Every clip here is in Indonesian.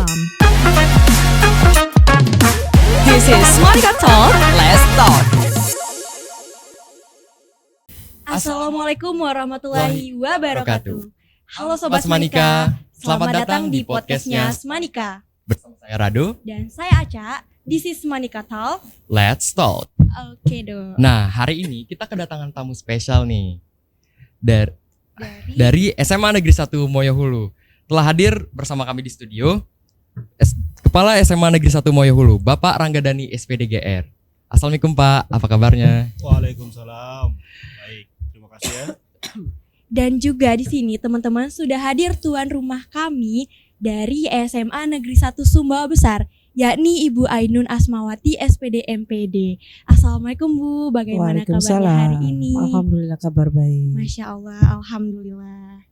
smanika.com. This is Smanika Talk, let's talk. Assalamualaikum warahmatullahi wabarakatuh. Halo Sobat Smanika, selamat datang di podcastnya Smanika. Bersama saya Rado, Dan saya Aca, this is Smanika Talk. let's talk. Oke dong. Nah, hari ini kita kedatangan tamu spesial nih dari SMA Negeri 1 Moyohulu. Telah hadir bersama kami di studio Kepala SMA Negeri 1 Moyohulu, Bapak Ranggadani SPDGR. Assalamualaikum Pak, apa kabarnya? Waalaikumsalam. Baik, terima kasih ya. Dan juga di sini teman-teman sudah hadir tuan rumah kami dari SMA Negeri 1 Sumbawa Besar, yakni Ibu Ainun Asmawati SPD MPD. Assalamualaikum Bu, bagaimana kabarnya hari ini? Alhamdulillah kabar baik. Masya Allah, Alhamdulillah.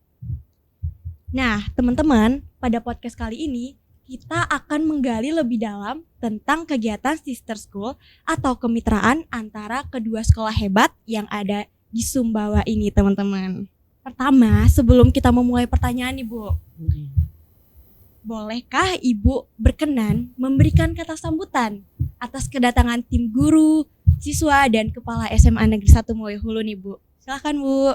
Nah teman-teman, pada podcast kali ini kita akan menggali lebih dalam tentang kegiatan Sister School atau kemitraan antara kedua sekolah hebat yang ada di Sumbawa ini teman-teman. Pertama, sebelum kita memulai pertanyaan nih Bu, bolehkah Ibu berkenan memberikan kata sambutan atas kedatangan tim guru, siswa, dan kepala SMA Negeri 1 Moyohulu nih Bu? Silakan Bu.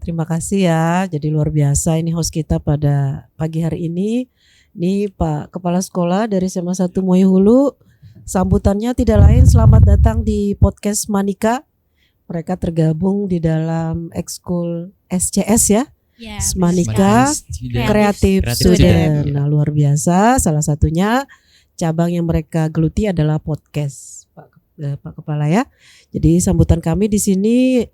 Terima kasih ya. Jadi luar biasa ini host kita pada pagi hari ini. Ini Pak Kepala Sekolah dari SMA 1 Moyohulu. Sambutannya tidak lain selamat datang di podcast Smanika. Mereka tergabung di dalam ekskul SCS ya. Ya, Smanika Creative Student. Nah, luar biasa. Salah satunya cabang yang mereka geluti adalah podcast, Pak Kepala ya. Jadi sambutan kami di sini,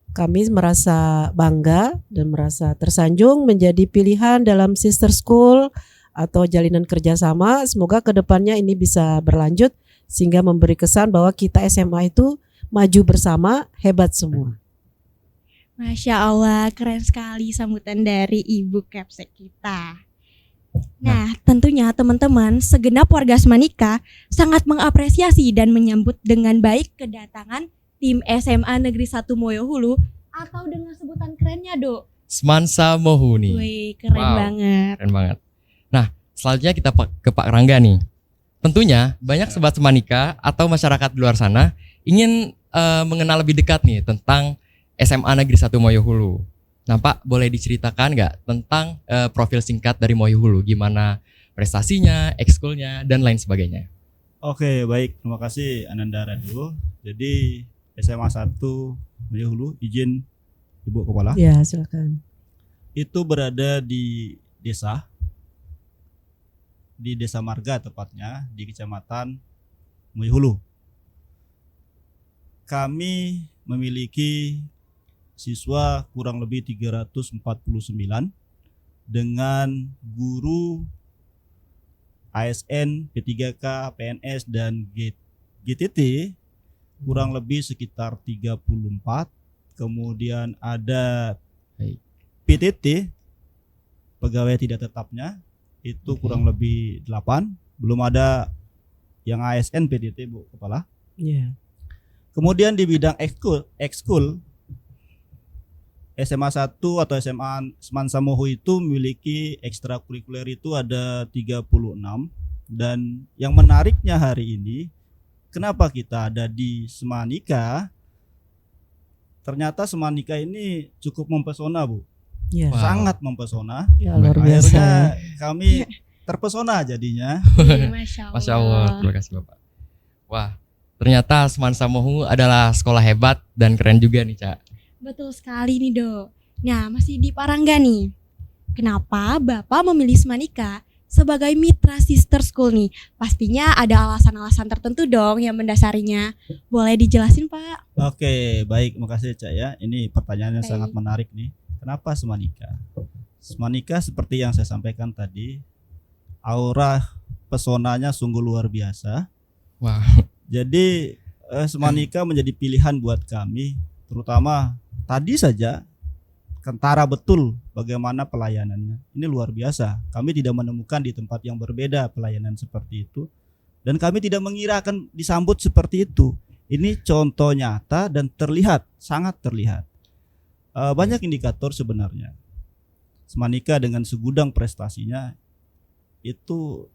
kami merasa bangga dan merasa tersanjung menjadi pilihan dalam Sister School atau jalinan kerjasama. Semoga kedepannya ini bisa berlanjut sehingga memberi kesan bahwa kita SMA itu maju bersama, hebat semua. Masya Allah, keren sekali sambutan dari Ibu Kepsek kita. Nah, tentunya teman-teman, segenap warga Smanika sangat mengapresiasi dan menyambut dengan baik kedatangan tim SMA Negeri 1 Moyohulu atau dengan sebutan kerennya, Dok. Semansa Mohuni. Wih, keren Wow. banget. Keren banget. Nah, selanjutnya kita ke Pak Rangga nih. Tentunya banyak sobat Smanika atau masyarakat di luar sana ingin mengenal lebih dekat nih tentang SMA Negeri 1 Moyohulu. Nah Pak, boleh diceritakan nggak tentang profil singkat dari Moyohulu? Gimana prestasinya, ekskulnya, dan lain sebagainya? Oke, baik. Terima kasih Ananda Rado. Jadi SMA 1 Moyohulu, izin Ibu Kepala. Ya, silakan. Itu berada di Desa Marga tepatnya, di Kecamatan Moyohulu. Kami memiliki siswa kurang lebih 349 dengan guru ASN, P3K, PNS, dan GTT kurang lebih sekitar 34. Kemudian ada PTT, pegawai tidak tetapnya, itu kurang lebih 8. Belum ada yang ASN, PTT Bu Kepala. Ya. Kemudian di bidang ekskul SMA 1 atau SMA Semansa Mohu itu memiliki ekstrakurikuler itu ada 36. Dan yang menariknya hari ini, kenapa kita ada di Smanika? Ternyata Smanika ini cukup mempesona Bu. Ya. Wow. Sangat mempesona. Ya, luar Akhirnya biasa. kami terpesona jadinya. Wih, Masya Allah. Masya Allah, terima kasih Bapak. Wah, ternyata Semansa Mohu adalah sekolah hebat dan keren juga nih Cak. Betul sekali nih, Dok. Nah, masih di Parangga nih. Kenapa Bapak memilih Smanika sebagai mitra Sister School nih? Pastinya ada alasan-alasan tertentu dong yang mendasarinya. Boleh dijelasin, Pak? Oke, baik, makasih Cak ya. Ini pertanyaannya Baik. sangat menarik nih. Kenapa Smanika? Smanika seperti yang saya sampaikan tadi, aura pesonanya sungguh luar biasa. Wah, Jadi Smanika menjadi pilihan buat kami, terutama tadi saja kentara betul bagaimana pelayanannya. Ini luar biasa. Kami tidak menemukan di tempat yang berbeda pelayanan seperti itu, dan kami tidak mengira akan disambut seperti itu. Ini contoh nyata dan terlihat, sangat terlihat. Banyak indikator sebenarnya. Smanika dengan segudang prestasinya itu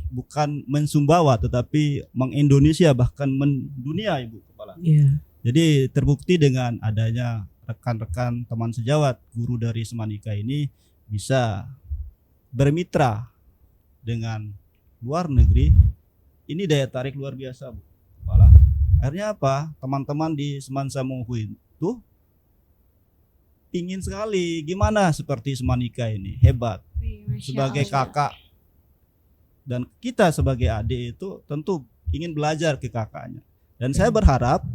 bukan mensumbawa tetapi mengindonesia bahkan mendunia Ibu Kepala. Iya. Jadi terbukti dengan adanya rekan-rekan teman sejawat guru dari Semanika ini bisa bermitra dengan luar negeri. Ini daya tarik luar biasa Bu Kepala. Akhirnya apa? Teman-teman di Semansa Mohu itu ingin sekali gimana seperti Semanika ini hebat. Sebagai kakak dan kita sebagai adik itu tentu ingin belajar ke kakaknya. Dan saya berharap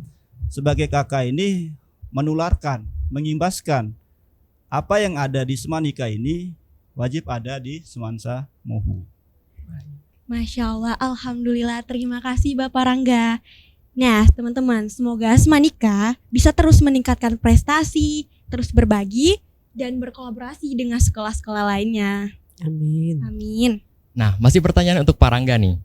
sebagai kakak ini menularkan, mengimbaskan apa yang ada di Semanika ini wajib ada di Semansa Mohu. Masya Allah, Alhamdulillah, terima kasih Bapak Rangga. Nah teman-teman, semoga Semanika bisa terus meningkatkan prestasi, terus berbagi, dan berkolaborasi dengan sekolah-sekolah lainnya. Amin. Amin. Nah, masih pertanyaan untuk Pak Rangga nih.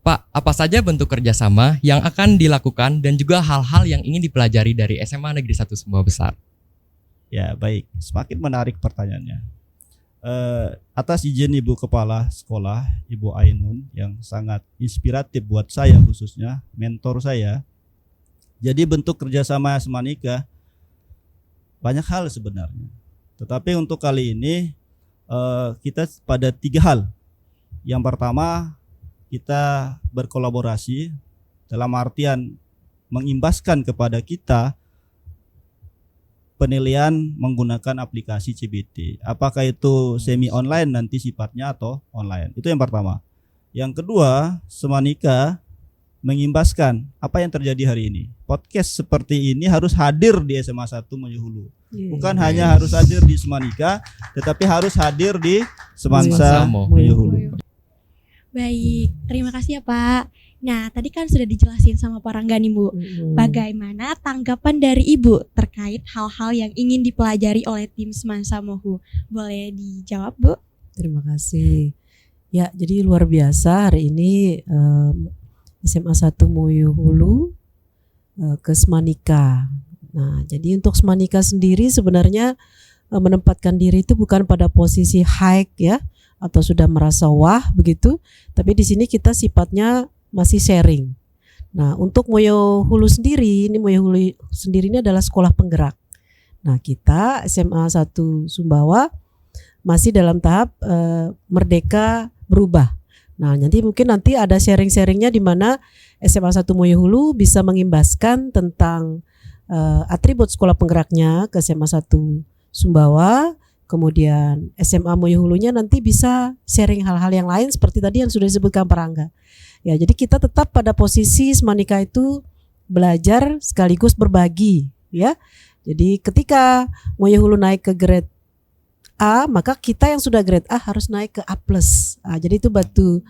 Pak, apa saja bentuk kerjasama yang akan dilakukan dan juga hal-hal yang ingin dipelajari dari SMA Negeri 1 Sumbawa Besar? Ya baik, semakin menarik pertanyaannya. Atas izin Ibu Kepala Sekolah, Ibu Ainun yang sangat inspiratif buat saya khususnya, mentor saya. Jadi bentuk kerjasama Semanika banyak hal sebenarnya. Tetapi untuk kali ini kita pada 3 hal. Yang pertama, kita berkolaborasi dalam artian mengimbaskan kepada kita penilaian menggunakan aplikasi CBT. Apakah itu semi online nanti sifatnya atau online. Itu yang pertama. Yang kedua, Semanika mengimbaskan apa yang terjadi hari ini. Podcast seperti ini harus hadir di SMA 1 Moyo Hulu. Bukan hanya harus hadir di Semanika, tetapi harus hadir di Semansa Moyo Hulu. Baik, terima kasih ya Pak. Nah, tadi kan sudah dijelasin sama Pak Rangga nih Bu, bagaimana tanggapan dari Ibu terkait hal-hal yang ingin dipelajari oleh tim Semansa Mohu. Boleh dijawab Bu? Terima kasih. Ya, jadi luar biasa hari ini SMA 1 Moyo Hulu ke Semanika. Nah, jadi untuk Semanika sendiri sebenarnya menempatkan diri itu bukan pada posisi high ya, atau sudah merasa wah begitu, tapi di sini kita sifatnya masih sharing. Nah, untuk Moyo Hulu sendiri, Moyo Hulu sendiri ini adalah sekolah penggerak. Nah, kita SMA 1 Sumbawa masih dalam tahap merdeka berubah. Nah, nanti ada sharing-sharingnya di mana SMA 1 Moyo Hulu bisa mengimbaskan tentang atribut sekolah penggeraknya ke SMA 1 Sumbawa. Kemudian SMA Moyo Hulunya nanti bisa sharing hal-hal yang lain seperti tadi yang sudah disebutkan Pak Rangga. Ya, jadi kita tetap pada posisi Semanika itu belajar sekaligus berbagi ya. Jadi ketika Moyo Hulu naik ke grade A, maka kita yang sudah grade A harus naik ke A+. Jadi itu batu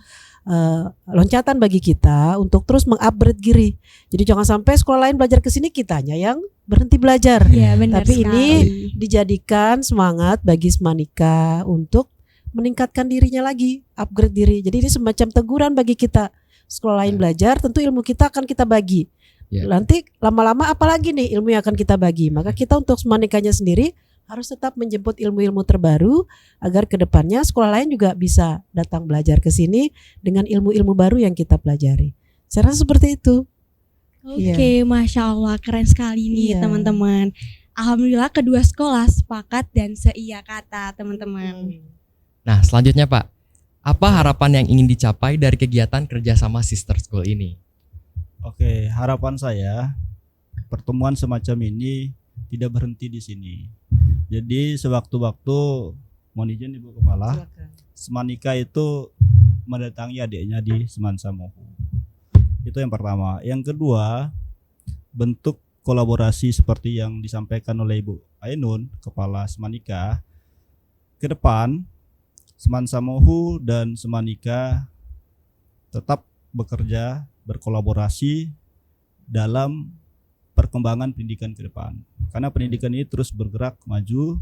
loncatan bagi kita untuk terus mengupgrade diri. Jadi jangan sampai sekolah lain belajar ke sini, kitanya yang berhenti belajar. Ya, benar Tapi sekali. ini dijadikan semangat bagi Semanika untuk meningkatkan dirinya lagi, upgrade diri. Jadi ini semacam teguran bagi kita. Sekolah lain belajar, tentu ilmu kita akan kita bagi. Nanti lama-lama apalagi nih ilmu yang akan kita bagi. Maka kita untuk Semanikanya sendiri harus tetap menjemput ilmu-ilmu terbaru agar kedepannya sekolah lain juga bisa datang belajar ke sini dengan ilmu-ilmu baru yang kita pelajari. Saya rasa seperti itu. Oke, Masya Allah, keren sekali nih teman-teman. Alhamdulillah kedua sekolah sepakat dan seia kata teman-teman. Nah, selanjutnya Pak, apa harapan yang ingin dicapai dari kegiatan kerjasama Sister School ini? Oke, harapan saya pertemuan semacam ini tidak berhenti di sini. Jadi sewaktu-waktu, mohon izin Ibu Kepala, Semanika itu mendatangi adiknya di Semansa Mohu. Itu yang pertama. Yang kedua, bentuk kolaborasi seperti yang disampaikan oleh Ibu Ainun, Kepala Semanika. Ke depan, Semansa Mohu dan Semanika tetap bekerja, berkolaborasi dalam perkembangan pendidikan ke depan. Karena pendidikan ini terus bergerak maju,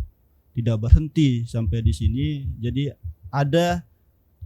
tidak berhenti sampai di sini. Jadi ada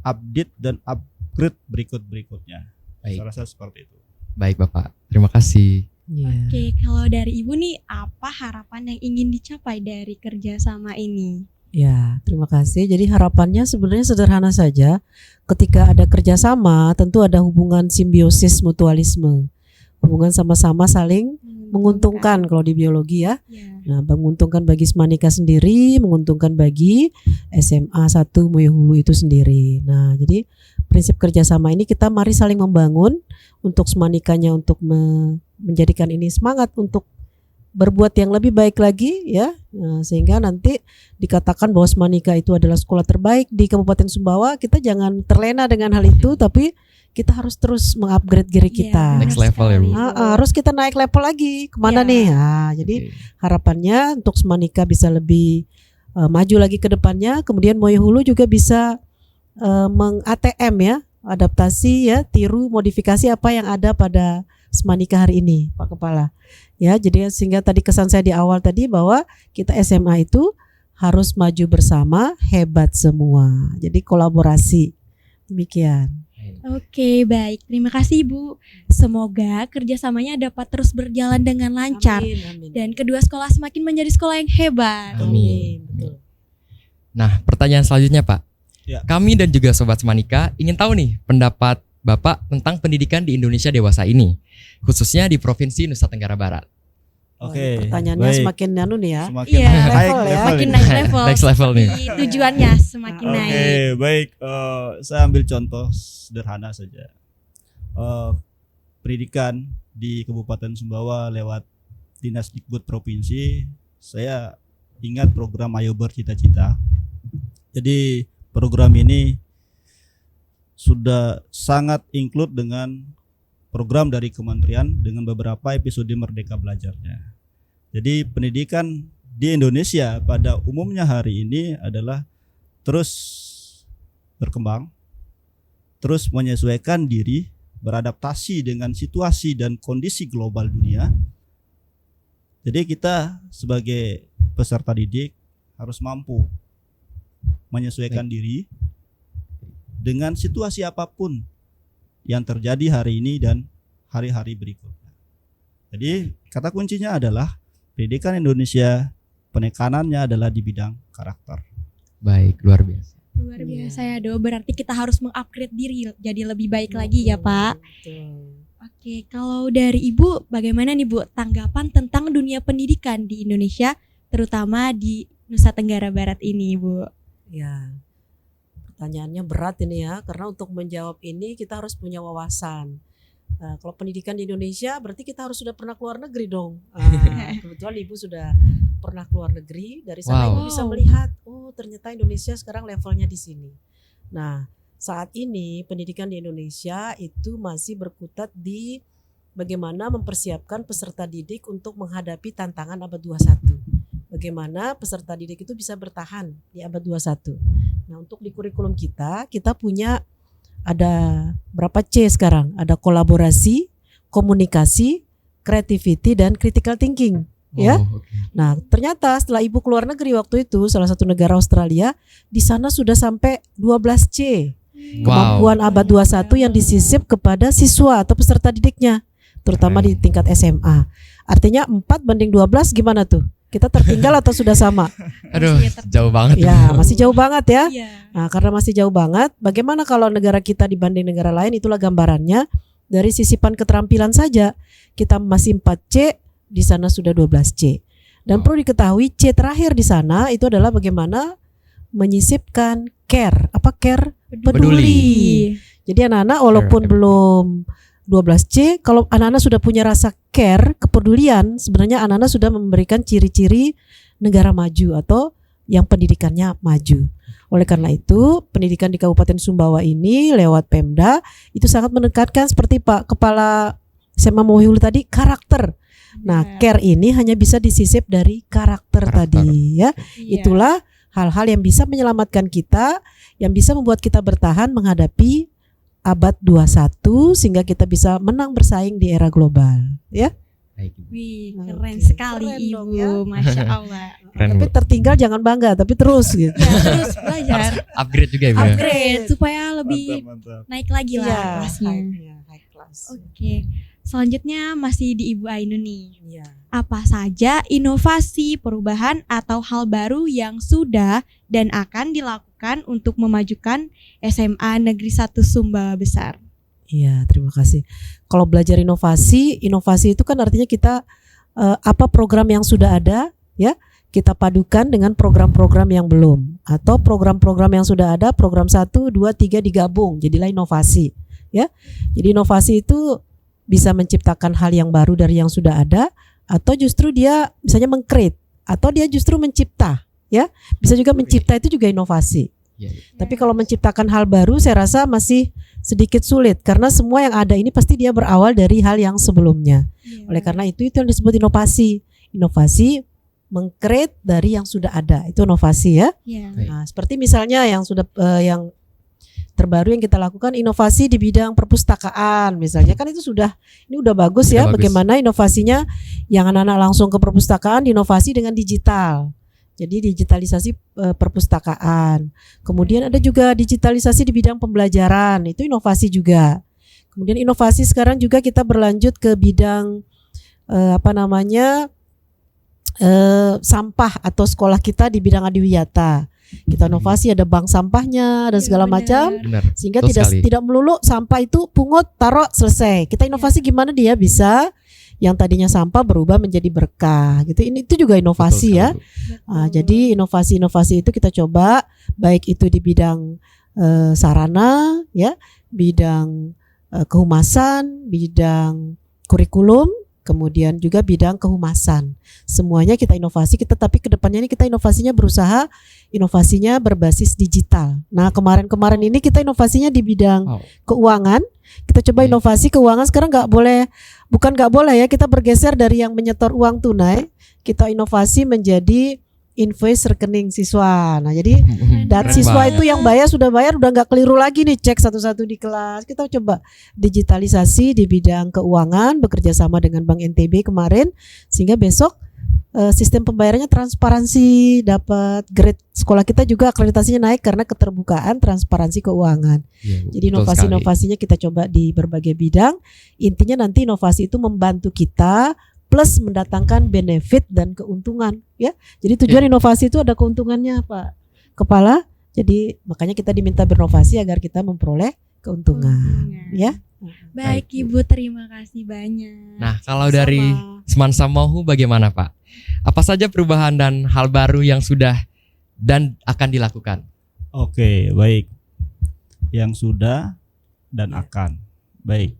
update dan upgrade berikutnya. Baik. Saya rasa seperti itu. Baik Bapak, terima kasih. Oke, kalau dari Ibu nih apa harapan yang ingin dicapai dari kerjasama ini? Ya, terima kasih. Jadi harapannya sebenarnya sederhana saja. Ketika ada kerjasama, tentu ada hubungan simbiosis mutualisme. Hubungan sama-sama saling menguntungkan kalau di biologi ya. Ya. Nah, menguntungkan bagi Semanika sendiri, menguntungkan bagi SMA 1 Moyo Hulu itu sendiri. Nah, jadi prinsip kerjasama ini kita mari saling membangun untuk Semanikanya untuk menjadikan ini semangat untuk berbuat yang lebih baik lagi ya. Nah, sehingga nanti dikatakan bahwa Semanika itu adalah sekolah terbaik di Kabupaten Sumbawa. Kita jangan terlena dengan hal itu, tapi kita harus terus mengupgrade diri kita. Next level ya, Bu. Harus kita naik level lagi kemana Ya. nih? Nah, jadi harapannya untuk Semanika bisa lebih maju lagi ke depannya. Kemudian Moyo Hulu juga bisa meng-ATM ya, adaptasi ya, tiru modifikasi apa yang ada pada Semanika hari ini, Pak Kepala. Ya, jadi sehingga tadi kesan saya di awal tadi bahwa kita SMA itu harus maju bersama, hebat semua. Jadi kolaborasi. Demikian. Oke, baik. Terima kasih Ibu. Semoga kerjasamanya dapat terus berjalan dengan lancar Amin. dan kedua sekolah semakin menjadi sekolah yang hebat. Amin. Betul. Nah, pertanyaan selanjutnya, Pak. Ya. Kami dan juga Sobat Semanika ingin tahu nih pendapat Bapak tentang pendidikan di Indonesia dewasa ini, khususnya di Provinsi Nusa Tenggara Barat. Oke. Pertanyaannya baik. semakin anu nih ya. Semakin Iya, naik level ya. Semakin ini. naik level. Next level nih. Seperti tujuannya semakin Oke, naik. baik. Saya ambil contoh sederhana saja. Pendidikan di Kabupaten Sumbawa lewat Dinas Dikbud Provinsi, saya ingat program Ayo Bercita-Cita. Jadi program ini sudah sangat include dengan program dari kementerian dengan beberapa episode Merdeka Belajarnya. Jadi pendidikan di Indonesia pada umumnya hari ini adalah terus berkembang, terus menyesuaikan diri, beradaptasi dengan situasi dan kondisi global dunia. Jadi kita sebagai peserta didik harus mampu menyesuaikan diri dengan situasi apapun yang terjadi hari ini dan hari-hari berikutnya. Jadi kata kuncinya adalah pendidikan Indonesia penekanannya adalah di bidang karakter. Baik, luar biasa. Luar biasa ya Do, berarti kita harus mengupgrade diri jadi lebih baik lagi ya Pak. Betul. Oke, kalau dari Ibu bagaimana nih Bu tanggapan tentang dunia pendidikan di Indonesia terutama di Nusa Tenggara Barat ini Bu? Ya. Pertanyaannya berat ini ya, karena untuk menjawab ini kita harus punya wawasan. Kalau pendidikan di Indonesia berarti kita harus sudah pernah keluar negeri dong. Kebetulan Ibu sudah pernah keluar negeri, dari sana Wow. Ibu bisa melihat, oh ternyata Indonesia sekarang levelnya di sini. Nah, saat ini pendidikan di Indonesia itu masih berkutat di bagaimana mempersiapkan peserta didik untuk menghadapi tantangan abad 21. Bagaimana peserta didik itu bisa bertahan di abad 21. Nah, untuk di kurikulum kita punya ada berapa C sekarang? Ada kolaborasi, komunikasi, creativity, dan critical thinking. Ya. Oh, oke. Nah, ternyata setelah Ibu keluar negeri waktu itu, salah satu negara Australia, di sana sudah sampai 12 C. Kemampuan abad 21 yang disisip kepada siswa atau peserta didiknya, terutama di tingkat SMA. Artinya 4:12 gimana tuh? Kita tertinggal atau sudah sama? Aduh, Masih jauh banget. Ya, masih jauh banget ya. Iya. Nah, karena masih jauh banget, bagaimana kalau negara kita dibanding negara lain? Itulah gambarannya dari sisipan keterampilan saja. Kita masih 4C, di sana sudah 12C. Dan perlu diketahui C terakhir di sana itu adalah bagaimana menyisipkan care. Apa care? Peduli. Jadi anak-anak walaupun Care. belum 12C, kalau anak-anak sudah punya rasa care, kepedulian, sebenarnya anak-anak sudah memberikan ciri-ciri negara maju atau yang pendidikannya maju. Oleh karena itu, pendidikan di Kabupaten Sumbawa ini lewat Pemda itu sangat menekankan seperti Pak Kepala SMA Moyo Hulu tadi, karakter. Nah, care ini hanya bisa disisip dari karakter. Tadi ya. Iya. Itulah hal-hal yang bisa menyelamatkan kita, yang bisa membuat kita bertahan menghadapi abad 21 sehingga kita bisa menang bersaing di era global, ya. Baik. Wih, Oke. keren sekali Keren Ibu, dong ya. Masya Allah. Keren, Tapi Bu. tertinggal jangan bangga, tapi terus gitu. Ya, terus belajar, Upgrade juga ya, Bu. ya? upgrade supaya lebih Mantap. naik lagi lah Iya, kelasnya. high class. Oke, selanjutnya masih di Ibu Ainun nih. Iya. Apa saja inovasi, perubahan, atau hal baru yang sudah dan akan dilakukan untuk memajukan SMA Negeri 1 Sumbawa Besar? Iya, terima kasih. Kalau belajar inovasi itu kan artinya kita apa program yang sudah ada, ya, kita padukan dengan program-program yang belum, atau program-program yang sudah ada, program 1, 2, 3 digabung, jadilah inovasi, ya. Jadi inovasi itu bisa menciptakan hal yang baru dari yang sudah ada, atau justru dia misalnya meng-create, atau dia justru mencipta, ya. Bisa juga mencipta, itu juga inovasi. Iya. Tapi kalau menciptakan hal baru saya rasa masih sedikit sulit, karena semua yang ada ini pasti dia berawal dari hal yang sebelumnya. Oleh karena itu yang disebut inovasi. Inovasi meng-create dari yang sudah ada, itu inovasi, ya. Iya. Nah, seperti misalnya yang sudah yang terbaru yang kita lakukan, inovasi di bidang perpustakaan misalnya, kan itu ini udah bagus, Sudah ya. bagus. Bagaimana inovasinya yang anak-anak langsung ke perpustakaan, diinovasi dengan digital. Jadi digitalisasi perpustakaan. Kemudian ada juga digitalisasi di bidang pembelajaran, itu inovasi juga. Kemudian inovasi sekarang juga kita berlanjut ke bidang sampah atau sekolah kita di bidang adiwiyata. Kita inovasi, ada bank sampahnya dan segala macam, Benar. sehingga Betul sekali. tidak melulu sampah itu pungut, taruh, selesai. Kita inovasi gimana dia bisa yang tadinya sampah berubah menjadi berkah gitu. Itu juga inovasi, Betul ya. sekali, Bu. Nah, jadi inovasi-inovasi itu kita coba baik itu di bidang sarana, ya, bidang kehumasan, bidang kurikulum, kemudian juga bidang kehumasan. Semuanya kita inovasi, tapi kedepannya ini kita inovasinya inovasinya berbasis digital. Nah, kemarin ini kita inovasinya di bidang Wow. keuangan. Kita coba inovasi keuangan. Sekarang bukan nggak boleh, ya, kita bergeser dari yang menyetor uang tunai, kita inovasi menjadi invoice rekening siswa. Nah, jadi Keren siswa banget. itu yang sudah bayar udah nggak keliru lagi nih, cek satu-satu di kelas. Kita coba digitalisasi di bidang keuangan, bekerja sama dengan Bank NTB kemarin, sehingga besok sistem pembayarannya transparansi, dapat grade sekolah kita juga akreditasinya naik karena keterbukaan transparansi keuangan. Iya, Bu. Jadi Betul inovasi-inovasinya kita coba di berbagai bidang. Intinya nanti inovasi itu membantu kita plus mendatangkan benefit dan keuntungan, ya. Jadi tujuan inovasi itu ada keuntungannya, Pak Kepala. Jadi makanya kita diminta berinovasi agar kita memperoleh keuntungan, ya. Baik, Ibu, terima kasih banyak. Nah, kalau dari Semansa Mauhu bagaimana, Pak? Apa saja perubahan dan hal baru yang sudah dan akan dilakukan? Oke, baik. Yang sudah dan akan. Baik.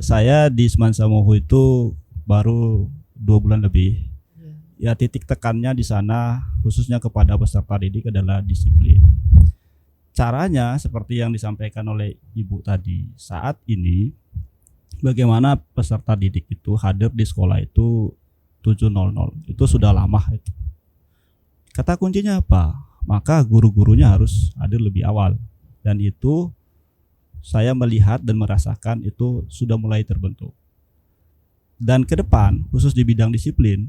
Saya di Semansa Mauhu itu baru 2 bulan lebih. Ya, titik tekannya di sana khususnya kepada peserta didik adalah disiplin. Caranya seperti yang disampaikan oleh Ibu tadi. Saat ini bagaimana peserta didik itu hadir di sekolah itu 7.00. Itu sudah lama itu. Kata kuncinya apa? Maka guru-gurunya harus hadir lebih awal. Dan itu saya melihat dan merasakan itu sudah mulai terbentuk. Dan ke depan khusus di bidang disiplin,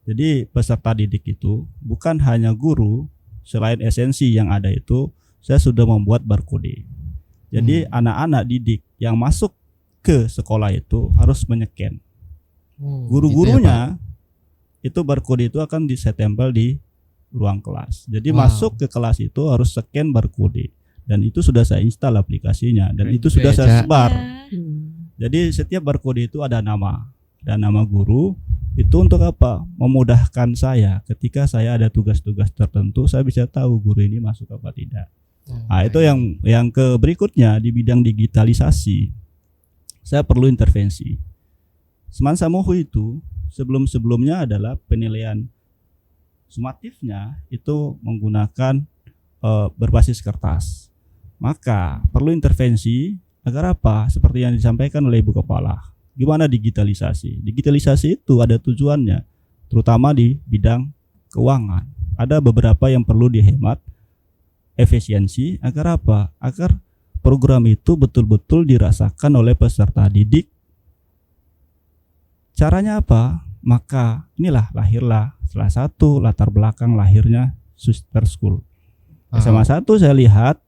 jadi peserta didik itu bukan hanya guru, selain esensi yang ada itu saya sudah membuat barcode. Jadi anak-anak didik yang masuk ke sekolah itu harus menyeken. Guru-gurunya itu barcode itu akan disetempel di ruang kelas. Jadi masuk ke kelas itu harus scan barcode. Dan itu sudah saya install aplikasinya dan itu sudah saya sebar. Jadi setiap barcode itu ada nama dan nama guru. Itu untuk apa? Memudahkan saya ketika saya ada tugas-tugas tertentu, saya bisa tahu guru ini masuk apa tidak. Nah, itu yang ke berikutnya di bidang digitalisasi. Saya perlu intervensi. Semansa Mauhu itu sebelum-sebelumnya adalah penilaian sumatifnya itu menggunakan berbasis kertas. Maka perlu intervensi agar apa? Seperti yang disampaikan oleh Ibu Kepala. Gimana digitalisasi? Digitalisasi itu ada tujuannya, terutama di bidang keuangan. Ada beberapa yang perlu dihemat, efisiensi, agar apa? Agar program itu betul-betul dirasakan oleh peserta didik. Caranya apa? Maka inilah lahirlah salah satu latar belakang lahirnya Sister School. SMA 1 saya lihat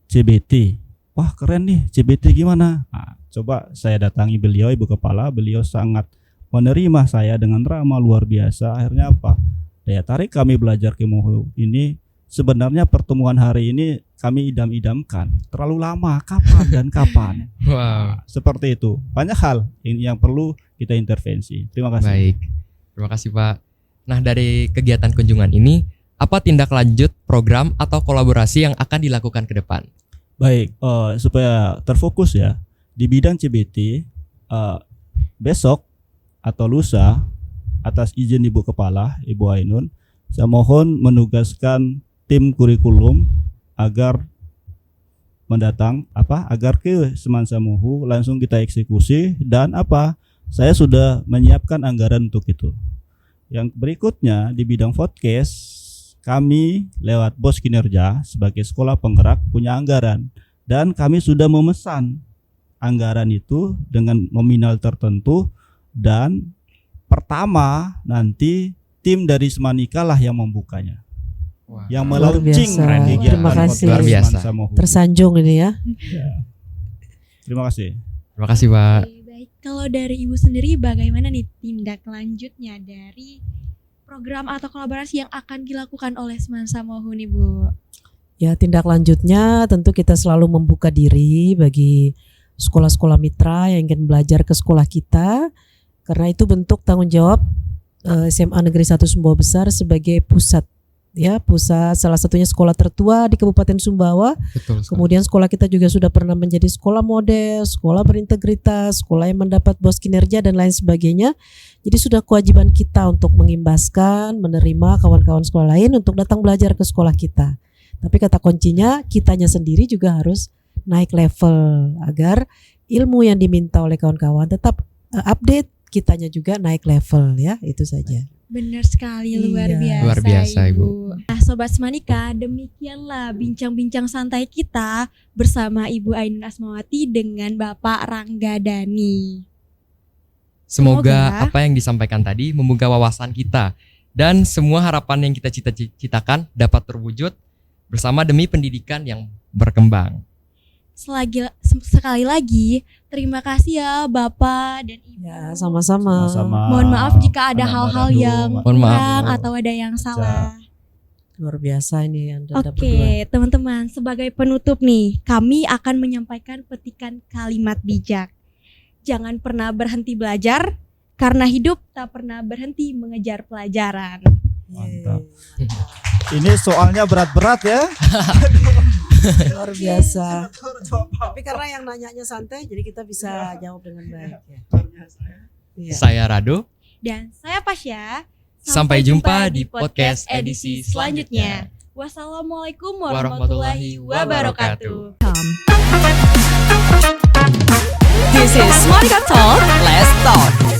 CBT. Wah, keren nih, CBT gimana? Nah, Coba saya datangi beliau, Ibu Kepala, beliau sangat menerima saya dengan ramah luar biasa. Akhirnya apa? Daya tarik kami belajar Kemohu ini, sebenarnya pertemuan hari ini kami idam-idamkan. Terlalu lama, kapan dan kapan? Wow. Seperti itu. Banyak hal yang perlu kita intervensi. Terima kasih. Baik. Terima kasih Pak. Nah, dari kegiatan kunjungan ini, apa tindak lanjut program atau kolaborasi yang akan dilakukan ke depan? Baik, supaya terfokus ya di bidang CBT, besok atau lusa atas izin Ibu Kepala, Ibu Ainun, saya mohon menugaskan tim kurikulum agar agar ke Semansa-Muhu langsung kita eksekusi dan saya sudah menyiapkan anggaran untuk itu. Yang berikutnya di bidang podcast, kami lewat Bos Kinerja sebagai sekolah penggerak punya anggaran dan kami sudah memesan anggaran itu dengan nominal tertentu dan pertama nanti tim dari Semanika lah yang membukanya. Wow. Yang Luar melaunching biasa. kegiatan Terima kasih. Luar biasa. Semansa-Muhu. Tersanjung ini ya. Ya. Terima kasih. Terima kasih Pak. Oke, baik. Kalau dari Ibu sendiri bagaimana nih tindak lanjutnya dari program atau kolaborasi yang akan dilakukan oleh Semansa-Muhu nih Bu? Ya, tindak lanjutnya tentu kita selalu membuka diri bagi sekolah-sekolah mitra yang ingin belajar ke sekolah kita, karena itu bentuk tanggung jawab SMA Negeri 1 Sumbawa Besar sebagai pusat salah satunya sekolah tertua di Kabupaten Sumbawa. Betul sekali. Kemudian sekolah kita juga sudah pernah menjadi sekolah model, sekolah berintegritas, sekolah yang mendapat bos kinerja dan lain sebagainya. Jadi sudah kewajiban kita untuk mengimbaskan, menerima kawan-kawan sekolah lain untuk datang belajar ke sekolah kita. Tapi kata kuncinya kitanya sendiri juga harus naik level agar ilmu yang diminta oleh kawan-kawan tetap update, kitanya juga naik level ya, itu saja. Benar sekali, luar Iya. biasa. Luar biasa, Ibu. Nah, Sobat Semanika, demikianlah bincang-bincang santai kita bersama Ibu Ainun Asmawati dengan Bapak Rangga Dani. Semoga apa yang disampaikan tadi membuka wawasan kita dan semua harapan yang kita cita-citakan dapat terwujud bersama demi pendidikan yang berkembang. Sekali lagi, terima kasih ya Bapak dan Ibu. Ya, sama-sama. Mohon maaf jika ada Anak hal-hal Radul, yang Mohon maaf. kurang atau ada yang salah. Luar biasa ini Anda berdua. Oke, teman-teman, sebagai penutup nih, kami akan menyampaikan petikan kalimat bijak. Jangan pernah berhenti belajar, karena hidup tak pernah berhenti mengejar pelajaran. Mantap. Ini soalnya berat-berat ya. Luar biasa. Tapi karena yang nanyanya santai, jadi kita bisa jawab dengan baik. Ya. Iya. Saya Rado. Dan saya Pasya. Sampai jumpa di podcast edisi selanjutnya. Wassalamualaikum warahmatullahi wabarakatuh. This is Monica Talk. Let's talk.